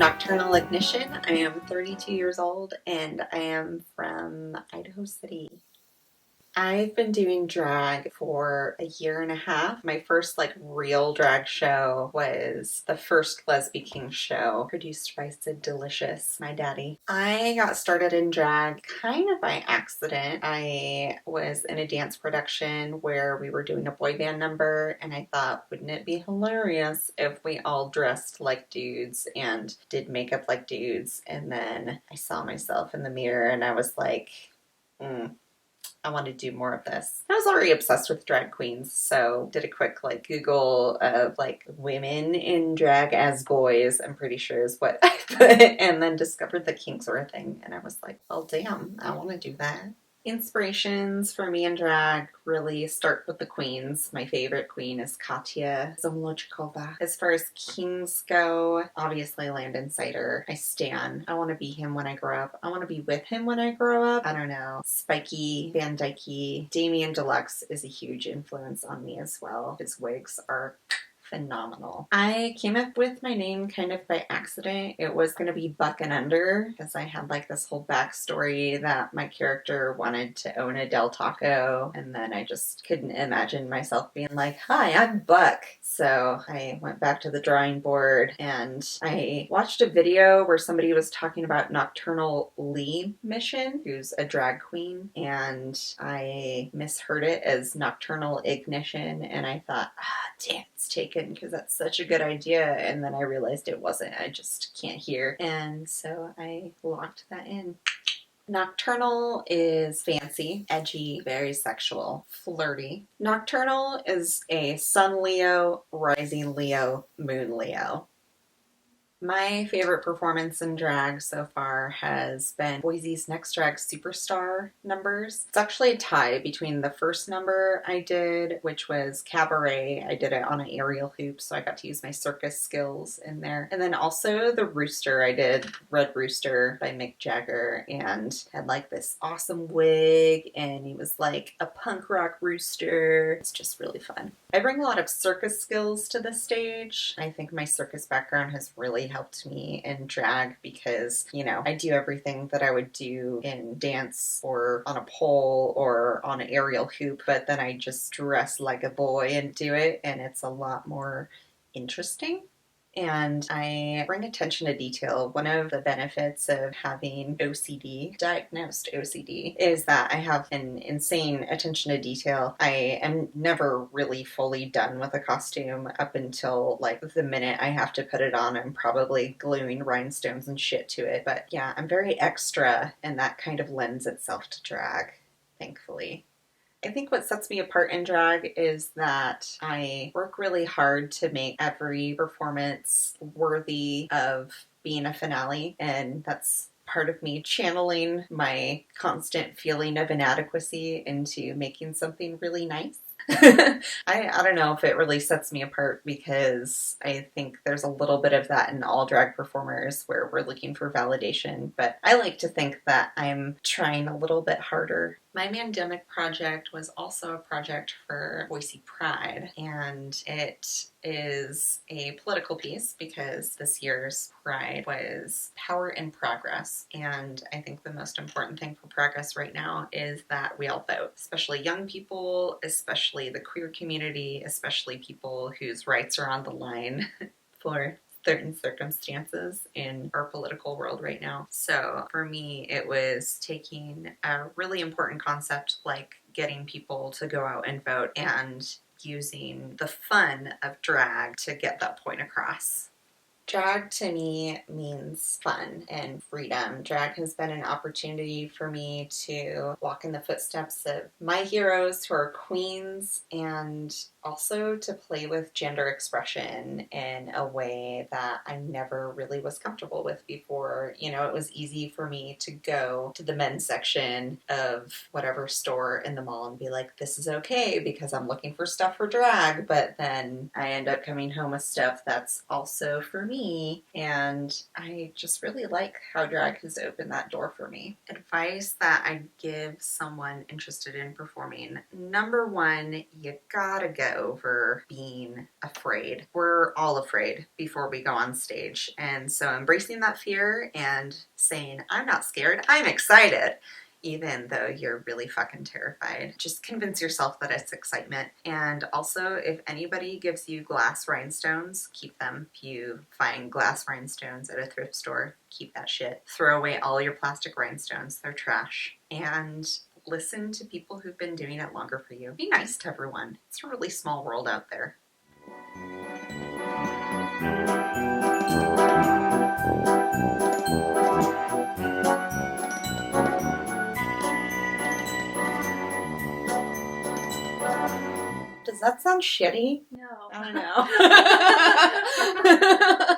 Nocturnal Ignition. I am 32 years old and I am from Idaho City. I've been doing drag for a year and a half. My first real drag show was the first Lesbian King show produced by Sid Delicious, my daddy. I got started in drag kind of by accident. I was in a dance production where we were doing a boy band number, and I thought, wouldn't it be hilarious if we all dressed like dudes and did makeup like dudes? And then I saw myself in the mirror and I was like, I want to do more of this. I was already obsessed with drag queens, so did a quick Google of women in drag as boys, I'm pretty sure is what I put, and then discovered the kinks were a thing, and I was like, well, damn, I want to do that. Inspirations for me in drag really start with the queens. My favorite queen is Katya Zomlochkova. As far as kings go, obviously Landon Cider. I stan. I want to be him when I grow up. I want to be with him when I grow up. I don't know. Spiky, Van Dyke, Damien Deluxe is a huge influence on me as well. His wigs are phenomenal. I came up with my name kind of by accident. It was going to be Buck and Under because I had this whole backstory that my character wanted to own a Del Taco, and then I just couldn't imagine myself being like, hi, I'm Buck. So I went back to the drawing board and I watched a video where somebody was talking about Nocturnal Ignition, who's a drag queen, and I misheard it as Nocturnal Ignition, and I thought, damn, it's taken because that's such a good idea, and then I realized it wasn't. I just can't hear, and so I locked that in. Nocturnal is fancy, edgy, very sexual, flirty. Nocturnal is a Sun Leo, Rising Leo, Moon Leo. My favorite performance in drag so far has been Boise's Next Drag Superstar numbers. It's actually a tie between the first number I did, which was Cabaret. I did it on an aerial hoop, so I got to use my circus skills in there. And then also the Rooster I did, Red Rooster by Mick Jagger, and had this awesome wig, and he was like a punk rock rooster. It's just really fun. I bring a lot of circus skills to the stage. I think my circus background has really helped me in drag because, I do everything that I would do in dance or on a pole or on an aerial hoop, but then I just dress like a boy and do it, and it's a lot more interesting. And I bring attention to detail. One of the benefits of having OCD, diagnosed OCD, is that I have an insane attention to detail. I am never really fully done with a costume up until the minute I have to put it on. I'm probably gluing rhinestones and shit to it. But yeah, I'm very extra, and that kind of lends itself to drag, thankfully. I think what sets me apart in drag is that I work really hard to make every performance worthy of being a finale, and that's part of me channeling my constant feeling of inadequacy into making something really nice. I don't know if it really sets me apart because I think there's a little bit of that in all drag performers where we're looking for validation, but I like to think that I'm trying a little bit harder. My Mandemic project was also a project for Boise Pride, and it is a political piece because this year's Pride was power and progress, and I think the most important thing for progress right now is that we all vote, especially young people, especially the queer community, especially people whose rights are on the line for certain circumstances in our political world right now. So for me, it was taking a really important concept like getting people to go out and vote and using the fun of drag to get that point across. Drag to me means fun and freedom. Drag has been an opportunity for me to walk in the footsteps of my heroes who are queens, and also to play with gender expression in a way that I never really was comfortable with before. It was easy for me to go to the men's section of whatever store in the mall and be like, this is okay because I'm looking for stuff for drag, but then I end up coming home with stuff that's also for me. me, and I just really like how drag has opened that door for me. Advice that I give someone interested in performing. Number one, you gotta get over being afraid. We're all afraid before we go on stage, and so embracing that fear and saying, I'm not scared, I'm excited, even though you're really fucking terrified. Just convince yourself that it's excitement. And also, if anybody gives you glass rhinestones, keep them. If you find glass rhinestones at a thrift store, keep that shit. Throw away all your plastic rhinestones. They're trash. And listen to people who've been doing it longer for you. Be nice to everyone. It's a really small world out there. Does that sound shitty? No. I don't know.